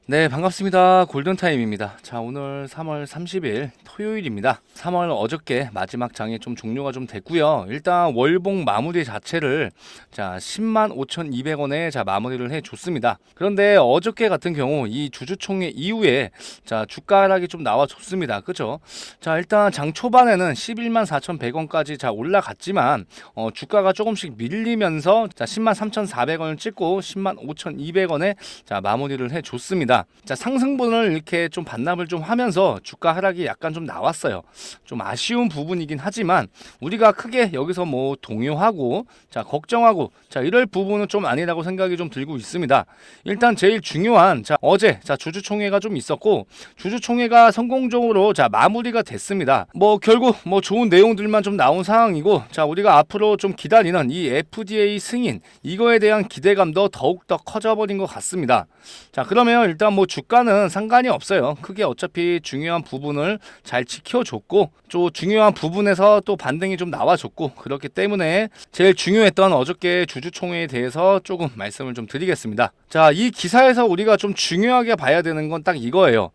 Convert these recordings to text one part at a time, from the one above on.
네, 반갑습니다. 골든타임입니다. 자, 오늘 3월 30일 토요일입니다. 3월 어저께 마지막 장이 좀 종료가 좀 됐고요. 일단 월봉 마무리 자체를 자, 10만 5,200원에 자, 마무리를 해 줬습니다. 그런데 어저께 같은 경우 이 주주총회 이후에 자, 주가 하락이 좀 나와 줬습니다. 그죠? 자, 일단 장 초반에는 11만 4,100원까지 자, 올라갔지만 주가가 조금씩 밀리면서 자, 10만 3,400원을 찍고 10만 5,200원에 자, 마무리를 해 줬습니다. 자, 상승분을 이렇게 좀 반납을 좀 하면서 주가 하락이 약간 좀 나왔어요. 좀 아쉬운 부분이긴 하지만 우리가 크게 여기서 뭐 동요하고 자, 걱정하고 자, 이럴 부분은 좀 아니라고 생각이 좀 들고 있습니다. 일단 제일 중요한 자, 어제 자, 주주총회가 좀 있었고 주주총회가 성공적으로 자, 마무리가 됐습니다. 뭐 결국 뭐 좋은 내용들만 좀 나온 상황이고 자, 우리가 앞으로 좀 기다리는 이 FDA 승인 이거에 대한 기대감도 더욱더 커져버린 것 같습니다. 자, 그러면 일단 뭐 주가는 상관이 없어요. 크게 어차피 중요한 부분을 잘 지켜줬고 또 중요한 부분에서 또 반등이 좀 나와줬고 그렇기 때문에 제일 중요했던 어저께 주주총회에 대해서 조금 말씀을 좀 드리겠습니다. 자, 이 기사에서 우리가 좀 중요하게 봐야 되는 건 딱 이거예요.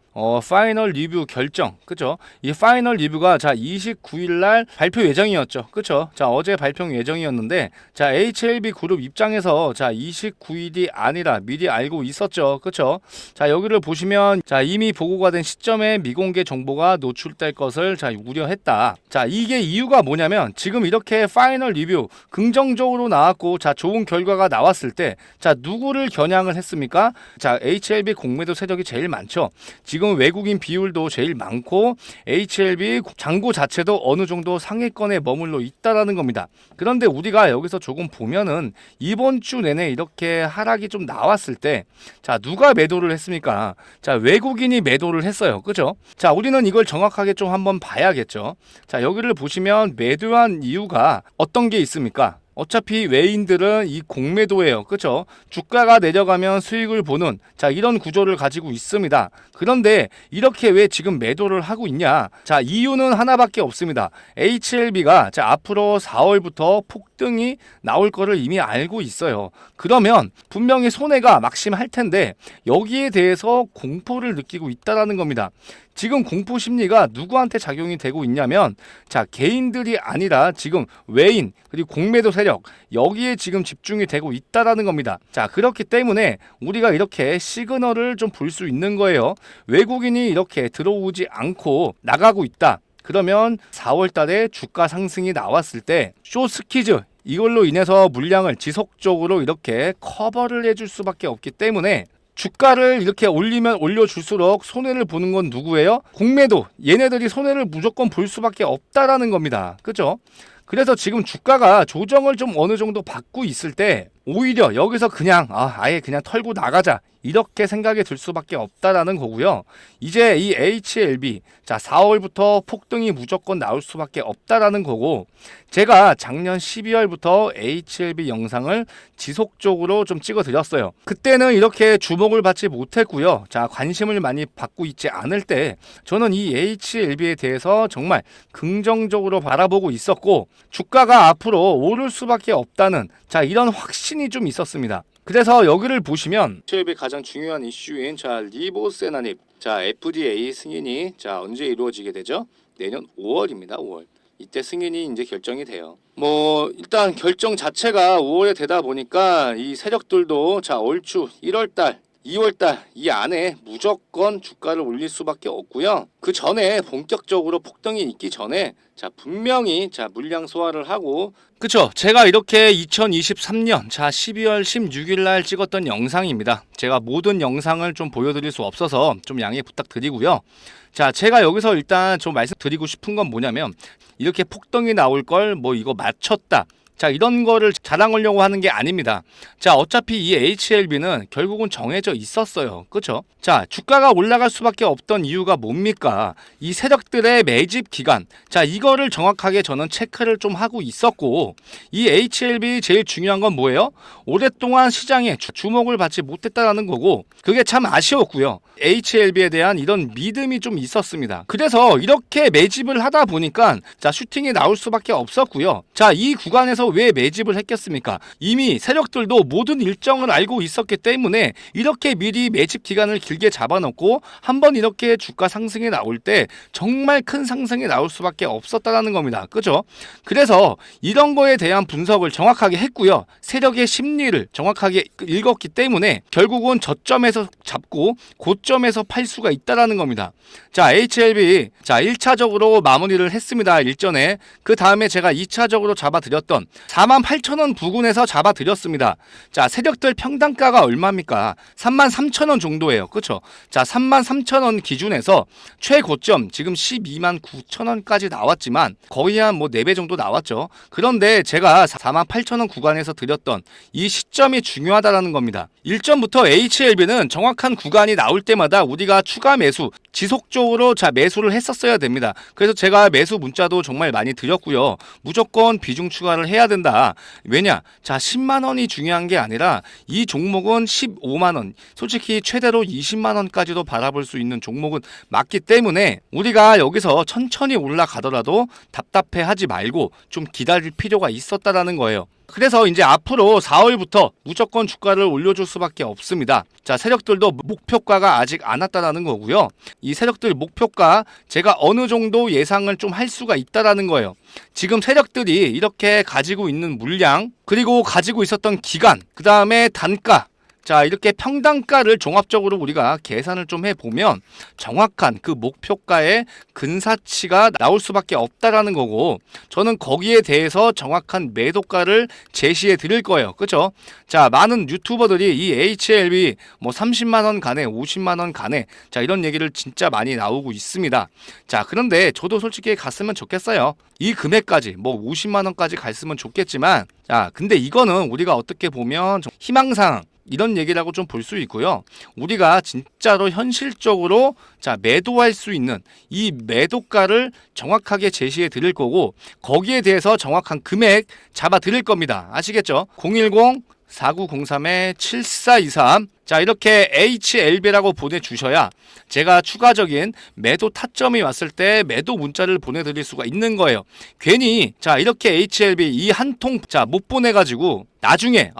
파이널 리뷰 결정. 그죠? 이 파이널 리뷰가 자, 29일 날 발표 예정이었죠. 그죠? 자, 어제 발표 예정이었는데 자, HLB 그룹 입장에서 자, 29일이 아니라 미리 알고 있었죠. 그죠? 자, 여기를 보시면 자, 이미 보고가 된 시점에 미공개 정보가 노출될 것을 자, 우려했다. 자, 이게 이유가 뭐냐면 지금 이렇게 파이널 리뷰 긍정적으로 나왔고 자, 좋은 결과가 나왔을 때 자, 누구를 겨냥을 했습니까? 자, HLB 공매도 세력이 제일 많죠. 지금 외국인 비율도 제일 많고 HLB 잔고 자체도 어느 정도 상위권에 머물러 있다라는 겁니다. 그런데 우리가 여기서 조금 보면은 이번 주 내내 이렇게 하락이 좀 나왔을 때 자, 누가 매도를 했습니까? 자, 외국인이 매도를 했어요. 그죠? 자, 우리는 이걸 정확하게 좀 한번 봐야겠죠. 자, 여기를 보시면 매도한 이유가 어떤 게 있습니까? 어차피 외인들은 이 공매도예요. 그렇죠? 주가가 내려가면 수익을 보는 자, 이런 구조를 가지고 있습니다. 그런데 이렇게 왜 지금 매도를 하고 있냐? 자, 이유는 하나밖에 없습니다. HLB가 자, 앞으로 4월부터 폭등이 나올 거를 이미 알고 있어요. 그러면 분명히 손해가 막심할 텐데 여기에 대해서 공포를 느끼고 있다라는 겁니다. 지금 공포 심리가 누구한테 작용이 되고 있냐면 자, 개인들이 아니라 지금 외인 그리고 공매도 세력 여기에 지금 집중이 되고 있다라는 겁니다. 자, 그렇기 때문에 우리가 이렇게 시그널을 좀 볼 수 있는 거예요. 외국인이 이렇게 들어오지 않고 나가고 있다. 그러면 4월 달에 주가 상승이 나왔을 때 숏스퀴즈 이걸로 인해서 물량을 지속적으로 이렇게 커버를 해줄 수밖에 없기 때문에 주가를 이렇게 올리면 올려줄수록 손해를 보는 건 누구예요? 공매도. 얘네들이 손해를 무조건 볼 수밖에 없다라는 겁니다. 그죠? 그래서 지금 주가가 조정을 좀 어느 정도 받고 있을 때 오히려 여기서 그냥 아예 그냥 털고 나가자 이렇게 생각이 들 수밖에 없다라는 거고요. 이제 이 HLB 자, 4월부터 폭등이 무조건 나올 수밖에 없다라는 거고 제가 작년 12월부터 HLB 영상을 지속적으로 좀 찍어 드렸어요. 그때는 이렇게 주목을 받지 못했고요. 자, 관심을 많이 받고 있지 않을 때 저는 이 HLB에 대해서 정말 긍정적으로 바라보고 있었고 주가가 앞으로 오를 수밖에 없다는 자, 이런 확신이 좀 있었습니다. 그래서 여기를 보시면 HLB 가장 중요한 이슈인 자, 리보세나닙 자, FDA 승인이 자, 언제 이루어지게 되죠? 내년 5월입니다. 5월. 이때 승인이 이제 결정이 돼요. 뭐 일단 결정 자체가 5월에 되다 보니까 이 세력들도 자, 얼추 1월달 2월달 이 안에 무조건 주가를 올릴 수밖에 없고요. 그 전에 본격적으로 폭등이 있기 전에 자, 분명히 자, 물량 소화를 하고 그쵸? 제가 이렇게 2023년 자, 12월 16일 날 찍었던 영상입니다. 제가 모든 영상을 좀 보여드릴 수 없어서 좀 양해 부탁드리고요. 자, 제가 여기서 일단 좀 말씀드리고 싶은 건 뭐냐면 이렇게 폭등이 나올 걸 뭐 이거 맞췄다. 자, 이런 거를 자랑하려고 하는 게 아닙니다. 자, 어차피 이 HLB는 결국은 정해져 있었어요. 그렇죠? 자, 주가가 올라갈 수밖에 없던 이유가 뭡니까? 이 세력들의 매집 기간. 자, 이거를 정확하게 저는 체크를 좀 하고 있었고 이 HLB 제일 중요한 건 뭐예요? 오랫동안 시장에 주목을 받지 못했다라는 거고 그게 참 아쉬웠고요. HLB에 대한 이런 믿음이 좀 있었습니다. 그래서 이렇게 매집을 하다 보니까 자, 슈팅이 나올 수밖에 없었고요. 자, 이 구간에서 여기서 왜 매집을 했겠습니까? 이미 세력들도 모든 일정을 알고 있었기 때문에 이렇게 미리 매집 기간을 길게 잡아놓고 한번 이렇게 주가 상승이 나올 때 정말 큰 상승이 나올 수밖에 없었다는 겁니다. 그죠? 그래서 이런 거에 대한 분석을 정확하게 했고요. 세력의 심리를 정확하게 읽었기 때문에 결국은 저점에서 잡고 고점에서 팔 수가 있다라는 겁니다. 자, HLB 1차적으로 마무리를 했습니다. 일전에. 그 다음에 제가 2차적으로 잡아드렸던 48,000원 부근에서 잡아드렸습니다. 자, 세력들 평단가가 얼마입니까? 33,000원 정도예요. 그렇죠? 자, 33,000원 기준에서 최고점 지금 129,000원까지 나왔지만 거의 한 뭐 4배 정도 나왔죠. 그런데 제가 48,000원 구간에서 드렸던 이 시점이 중요하다는 겁니다. 일전부터 HLB는 정확한 구간이 나올 때마다 우리가 추가 매수 지속적으로 매수를 했었어야 됩니다. 그래서 제가 매수 문자도 정말 많이 드렸고요. 무조건 비중 추가를 해야 된다. 왜냐? 10만 원이 중요한 게 아니라 이 종목은 15만 원, 솔직히 최대로 20만 원까지도 바라볼 수 있는 종목은 맞기 때문에 우리가 여기서 천천히 올라가더라도 답답해하지 말고 좀 기다릴 필요가 있었다라는 거예요. 그래서 이제 앞으로 4월부터 무조건 주가를 올려줄 수밖에 없습니다. 자, 세력들도 목표가가 아직 안 왔다라는 거고요. 이 세력들 목표가 제가 어느 정도 예상을 좀 할 수가 있다라는 거예요. 지금 세력들이 이렇게 가지고 있는 물량, 그리고 가지고 있었던 기간, 그 다음에 단가, 자, 이렇게 평단가를 종합적으로 우리가 계산을 좀 해보면 정확한 그 목표가의 근사치가 나올 수밖에 없다라는 거고, 저는 거기에 대해서 정확한 매도가를 제시해 드릴 거예요. 그죠? 자, 많은 유튜버들이 이 HLB 뭐 30만 원 간에 50만 원 간에 자, 이런 얘기를 진짜 많이 나오고 있습니다. 자, 그런데 저도 솔직히 갔으면 좋겠어요. 이 금액까지 뭐 50만 원까지 갔으면 좋겠지만, 자, 근데 이거는 우리가 어떻게 보면 좀 희망사항 이런 얘기라고 좀 볼 수 있고요. 우리가 진짜로 현실적으로 매도할 수 있는 이 매도가를 정확하게 제시해 드릴 거고, 거기에 대해서 정확한 금액 잡아 드릴 겁니다. 아시겠죠? 010-4903-7423 자, 이렇게 HLB라고 보내주셔야 제가 추가적인 매도 타점이 왔을 때 매도 문자를 보내드릴 수가 있는 거예요. 괜히 이렇게 HLB 이 한 통 못 보내가지고 나중에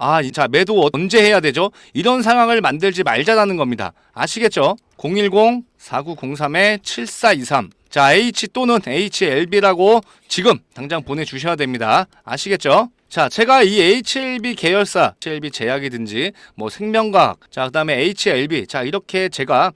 매도 언제 해야 되죠? 이런 상황을 만들지 말자라는 겁니다. 아시겠죠? 010-4903-7423 자, H 또는 HLB라고 지금 당장 보내주셔야 됩니다. 아시겠죠? 자, 제가 이 HLB 계열사, HLB 제약이든지 뭐 생명과학, 자, 그다음에 HLB, 자, 이렇게 제가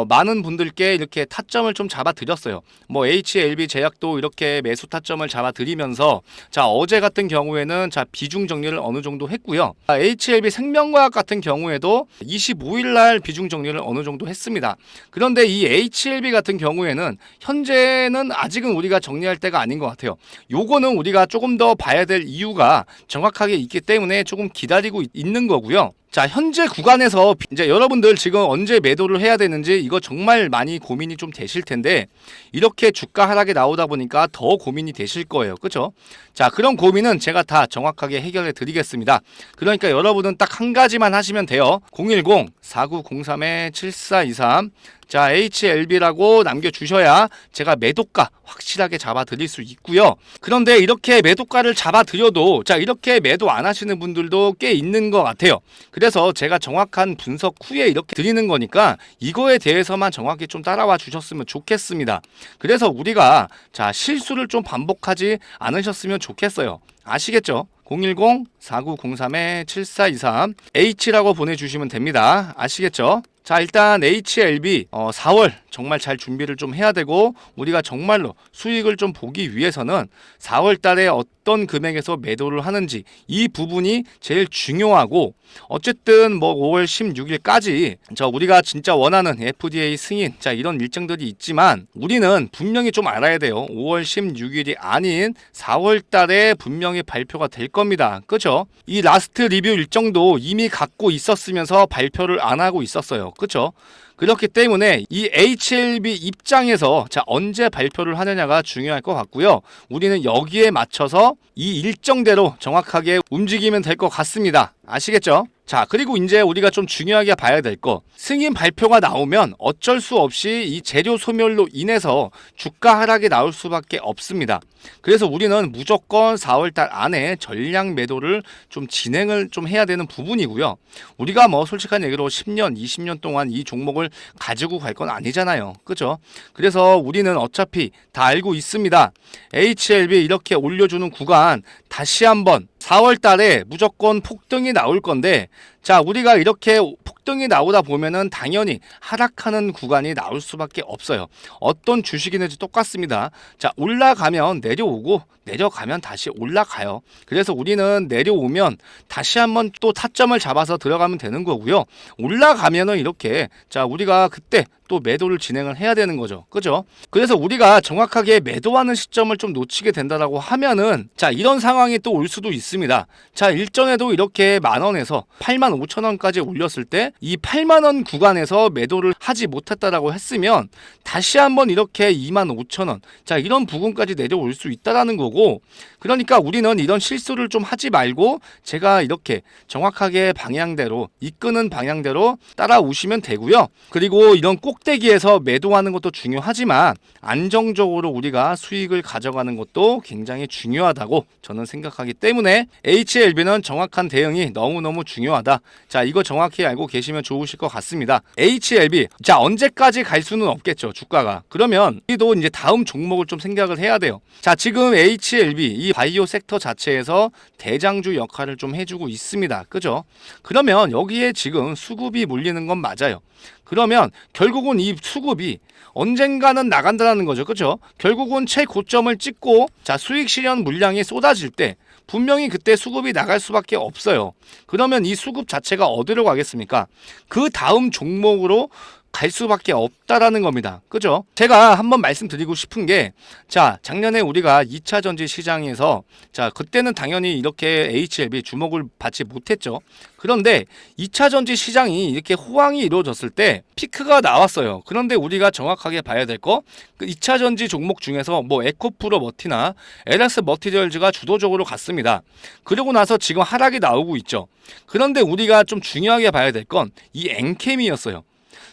많은 분들께 이렇게 타점을 좀 잡아 드렸어요. 뭐 HLB 제약도 이렇게 매수 타점을 잡아 드리면서 자, 어제 같은 경우에는 비중 정리를 어느 정도 했고요. HLB 생명과학 같은 경우에도 25일 날 비중 정리를 어느 정도 했습니다. 그런데 이 HLB 같은 경우에는 현재는 아직은 우리가 정리할 때가 아닌 것 같아요. 요거는 우리가 조금 더 봐야 될 이유가 정확하게 있기 때문에 조금 기다리고 있는 거고요. 자, 현재 구간에서 이제 여러분들 지금 언제 매도를 해야 되는지 이거 정말 많이 고민이 좀 되실 텐데, 이렇게 주가 하락이 나오다 보니까 더 고민이 되실 거예요. 그렇죠? 자, 그런 고민은 제가 다 정확하게 해결해 드리겠습니다. 그러니까 여러분은 딱 한 가지만 하시면 돼요. 010-4903-7423 자, HLB라고 남겨주셔야 제가 매도가 확실하게 잡아드릴 수 있고요. 그런데 이렇게 매도가를 잡아드려도 이렇게 매도 안 하시는 분들도 꽤 있는 것 같아요. 그래서 제가 정확한 분석 후에 이렇게 드리는 거니까 이거에 대해서만 정확히 좀 따라와 주셨으면 좋겠습니다. 그래서 우리가 실수를 좀 반복하지 않으셨으면 좋겠어요. 아시겠죠? 010-4903-7423 H라고 보내주시면 됩니다. 아시겠죠? 자, 일단 HLB 4월 정말 잘 준비를 좀 해야 되고, 우리가 정말로 수익을 좀 보기 위해서는 4월 달에 어떤 금액에서 매도를 하는지 이 부분이 제일 중요하고, 어쨌든 뭐 5월 16일까지 우리가 진짜 원하는 FDA 승인 이런 일정들이 있지만 우리는 분명히 좀 알아야 돼요. 5월 16일이 아닌 4월 달에 분명히 발표가 될 겁니다. 그렇죠? 이 라스트 리뷰 일정도 이미 갖고 있었으면서 발표를 안 하고 있었어요. 그렇죠? 그렇기 때문에 이 HLB 입장에서 자 언제 발표를 하느냐가 중요할 것 같고요. 우리는 여기에 맞춰서 이 일정대로 정확하게 움직이면 될 것 같습니다. 아시겠죠? 자, 그리고 이제 우리가 좀 중요하게 봐야 될 거, 승인 발표가 나오면 어쩔 수 없이 이 재료 소멸로 인해서 주가 하락이 나올 수밖에 없습니다. 그래서 우리는 무조건 4월달 안에 전량 매도를 좀 진행을 좀 해야 되는 부분이고요. 우리가 뭐 솔직한 얘기로 10년, 20년 동안 이 종목을 가지고 갈 건 아니잖아요. 그죠? 그래서 우리는 어차피 다 알고 있습니다. HLB 이렇게 올려주는 구간 다시 한번 4월 달에 무조건 폭등이 나올 건데, 자, 우리가 이렇게 폭등이 나오다 보면은 당연히 하락하는 구간이 나올 수밖에 없어요. 어떤 주식이든지 똑같습니다. 자, 올라가면 내려오고 내려가면 다시 올라가요. 그래서 우리는 내려오면 다시 한번 또 타점을 잡아서 들어가면 되는 거고요. 올라가면은 이렇게 자, 우리가 그때 또 매도를 진행을 해야 되는 거죠. 그죠? 그래서 우리가 정확하게 매도하는 시점을 좀 놓치게 된다라고 하면은 자, 이런 상황이 또 올 수도 있습니다. 자, 일전에도 이렇게 만원에서 85,000원까지 올렸을 때 이 8만원 구간에서 매도를 하지 못했다라고 했으면 다시 한번 이렇게 25,000원 자, 이런 부분까지 내려올 수 있다라는 거고, 그러니까 우리는 이런 실수를 좀 하지 말고 제가 이렇게 정확하게 방향대로 이끄는 방향대로 따라오시면 되고요. 그리고 이런 꼭대기에서 매도하는 것도 중요하지만 안정적으로 우리가 수익을 가져가는 것도 굉장히 중요하다고 저는 생각하기 때문에 HLB는 정확한 대응이 너무너무 중요하다. 자, 이거 정확히 알고 계시면 좋으실 것 같습니다. HLB, 자, 언제까지 갈 수는 없겠죠, 주가가. 그러면 우리도 이제 다음 종목을 좀 생각을 해야 돼요. 자, 지금 HLB 이 바이오 섹터 자체에서 대장주 역할을 좀 해주고 있습니다. 그죠? 그러면 여기에 지금 수급이 몰리는 건 맞아요. 그러면 결국은 이 수급이 언젠가는 나간다는 거죠. 그죠? 결국은 최고점을 찍고 자, 수익 실현 물량이 쏟아질 때 분명히 그때 수급이 나갈 수밖에 없어요. 그러면 이 수급 자체가 어디로 가겠습니까? 그 다음 종목으로 갈 수밖에 없다라는 겁니다. 그죠? 제가 한번 말씀드리고 싶은 게, 자, 작년에 우리가 2차 전지 시장에서 자, 그때는 당연히 이렇게 HLB 주목을 받지 못했죠. 그런데 2차 전지 시장이 이렇게 호황이 이루어졌을 때 피크가 나왔어요. 그런데 우리가 정확하게 봐야 될 거, 그 2차 전지 종목 중에서 뭐 에코프로 머티나 LS 머티리얼즈가 주도적으로 갔습니다. 그러고 나서 지금 하락이 나오고 있죠. 그런데 우리가 좀 중요하게 봐야 될 건 이 엔캠이었어요.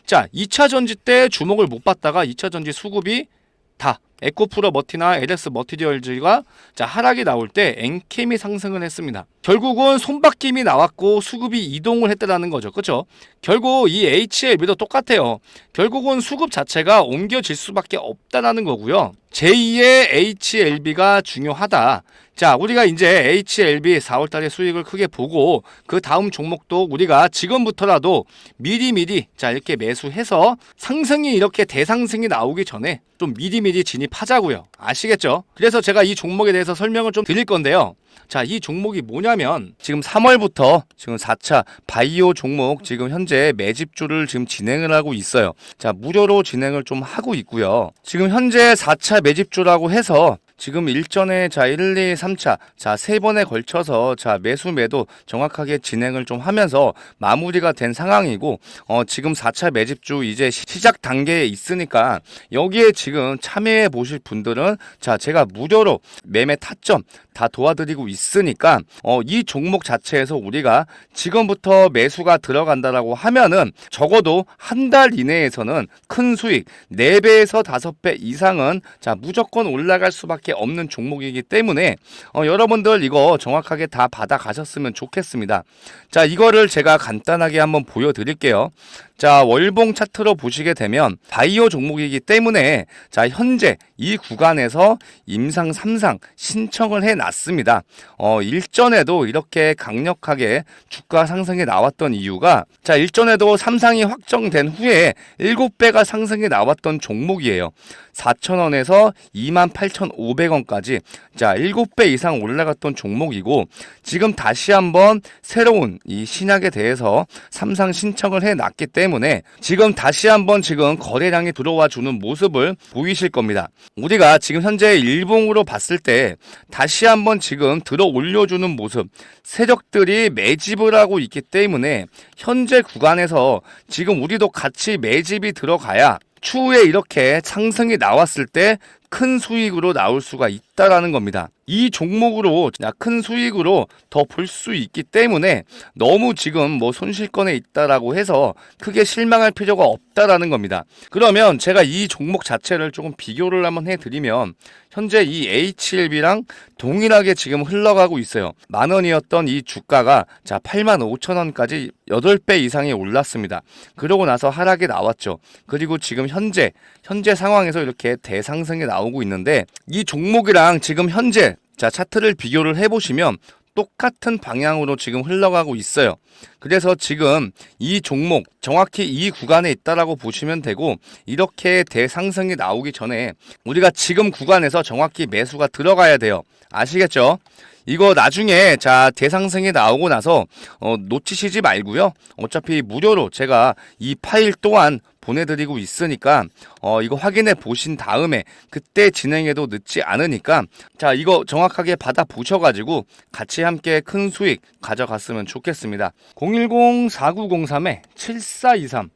자, 2차 전지 때 주목을 못 받다가 2차 전지 수급이 다 에코프로 머티나 LS 머티리얼즈가 자, 하락이 나올 때 엔캠이 상승을 했습니다. 결국은 손바뀜이 나왔고 수급이 이동을 했다는 거죠. 그렇죠? 결국 이 HLB도 똑같아요. 결국은 수급 자체가 옮겨질 수밖에 없다는 거고요. 제2의 HLB가 중요하다. 자, 우리가 이제 HLB 4월달에 수익을 크게 보고 그 다음 종목도 우리가 지금부터라도 미리미리 자, 이렇게 매수해서 상승이 이렇게 대상승이 나오기 전에 좀 미리미리 진입하자고요. 아시겠죠? 그래서 제가 이 종목에 대해서 설명을 좀 드릴 건데요. 자, 이 종목이 뭐냐면 지금 3월부터 지금 4차 바이오 종목 지금 현재 매집주를 지금 진행을 하고 있어요. 자, 무료로 진행을 좀 하고 있고요. 지금 현재 4차 매집주라고 해서 지금 일전에 자 1, 2, 3차 자 3번에 걸쳐서 자 매수 매도 정확하게 진행을 좀 하면서 마무리가 된 상황이고 지금 4차 매집주 이제 시작 단계에 있으니까 여기에 지금 참여해 보실 분들은 자 제가 무료로 매매 타점 다 도와드리고 있으니까 이 종목 자체에서 우리가 지금부터 매수가 들어간다라고 하면은 적어도 한 달 이내에서는 큰 수익 4배에서 5배 이상은 자 무조건 올라갈 수밖에 없는 종목이기 때문에 여러분들 이거 정확하게 다 받아 가셨으면 좋겠습니다. 자, 이거를 제가 간단하게 한번 보여드릴게요. 자, 월봉 차트로 보시게 되면 바이오 종목이기 때문에 자 현재 이 구간에서 임상 3상 신청을 해놨습니다. 일전에도 이렇게 강력하게 주가 상승이 나왔던 이유가 자 일전에도 3상이 확정된 후에 7배가 상승이 나왔던 종목이에요. 4,000원에서 28,500 500원까지 자 7배 이상 올라갔던 종목이고, 지금 다시 한번 새로운 이 신약에 대해서 삼상 신청을 해놨기 때문에 지금 다시 한번 지금 거래량이 들어와 주는 모습을 보이실 겁니다. 우리가 지금 현재 일봉으로 봤을 때 다시 한번 지금 들어 올려주는 모습, 세력들이 매집을 하고 있기 때문에 현재 구간에서 지금 우리도 같이 매집이 들어가야 추후에 이렇게 상승이 나왔을 때 큰 수익으로 나올 수가 있다라는 겁니다. 이 종목으로 큰 수익으로 더 볼 수 있기 때문에 너무 지금 뭐 손실권에 있다라고 해서 크게 실망할 필요가 없다라는 겁니다. 그러면 제가 이 종목 자체를 조금 비교를 한번 해드리면 현재 이 HLB랑 동일하게 지금 흘러가고 있어요. 10,000원이었던 이 주가가 자 85,000원까지 8배 이상이 올랐습니다. 그러고 나서 하락이 나왔죠. 그리고 지금 현재 상황에서 이렇게 대상승이 나오고 있는데, 이 종목이랑 지금 현재 자 차트를 비교를 해보시면 똑같은 방향으로 지금 흘러가고 있어요. 그래서 지금 이 종목 정확히 이 구간에 있다라고 보시면 되고, 이렇게 대상승이 나오기 전에 우리가 지금 구간에서 정확히 매수가 들어가야 돼요. 아시겠죠? 이거 나중에 자 대상승이 나오고 나서 놓치시지 말고요. 어차피 무료로 제가 이 파일 또한 보내드리고 있으니까 이거 확인해 보신 다음에 그때 진행해도 늦지 않으니까 자 이거 정확하게 받아 보셔가지고 같이 함께 큰 수익 가져갔으면 좋겠습니다. 010-4903-7423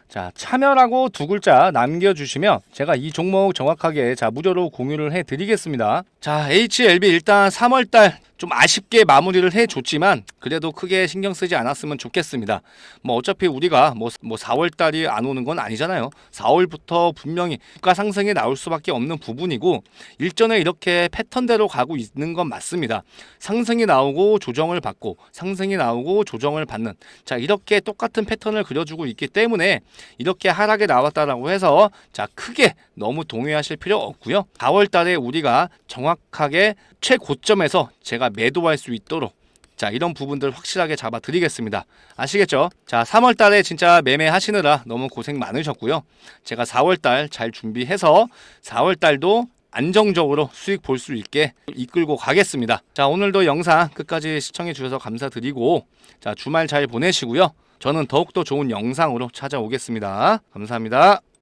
자 참여라고 두 글자 남겨주시면 제가 이 종목 정확하게 자 무료로 공유를 해드리겠습니다. 자 HLB 일단 3월달 좀 아쉽게 마무리를 해줬지만 그래도 크게 신경 쓰지 않았으면 좋겠습니다. 뭐 어차피 우리가 뭐 4월달이 안 오는 건 아니잖아요. 4월부터 분명히 주가 상승이 나올 수밖에 없는 부분이고, 일전에 이렇게 패턴대로 가고 있는 건 맞습니다. 상승이 나오고 조정을 받고 상승이 나오고 조정을 받는 자 이렇게 똑같은 패턴을 그려주고 있기 때문에 이렇게 하락에 나왔다라고 해서 자 크게 너무 동요하실 필요 없고요. 4월달에 우리가 정확하게 최고점에서 제가 매도할 수 있도록 자 이런 부분들 확실하게 잡아 드리겠습니다. 아시겠죠? 자 3월달에 진짜 매매하시느라 너무 고생 많으셨고요. 제가 4월달 잘 준비해서 4월달도 안정적으로 수익 볼 수 있게 이끌고 가겠습니다. 자 오늘도 영상 끝까지 시청해 주셔서 감사드리고 자 주말 잘 보내시고요. 저는 더욱더 좋은 영상으로 찾아오겠습니다. 감사합니다.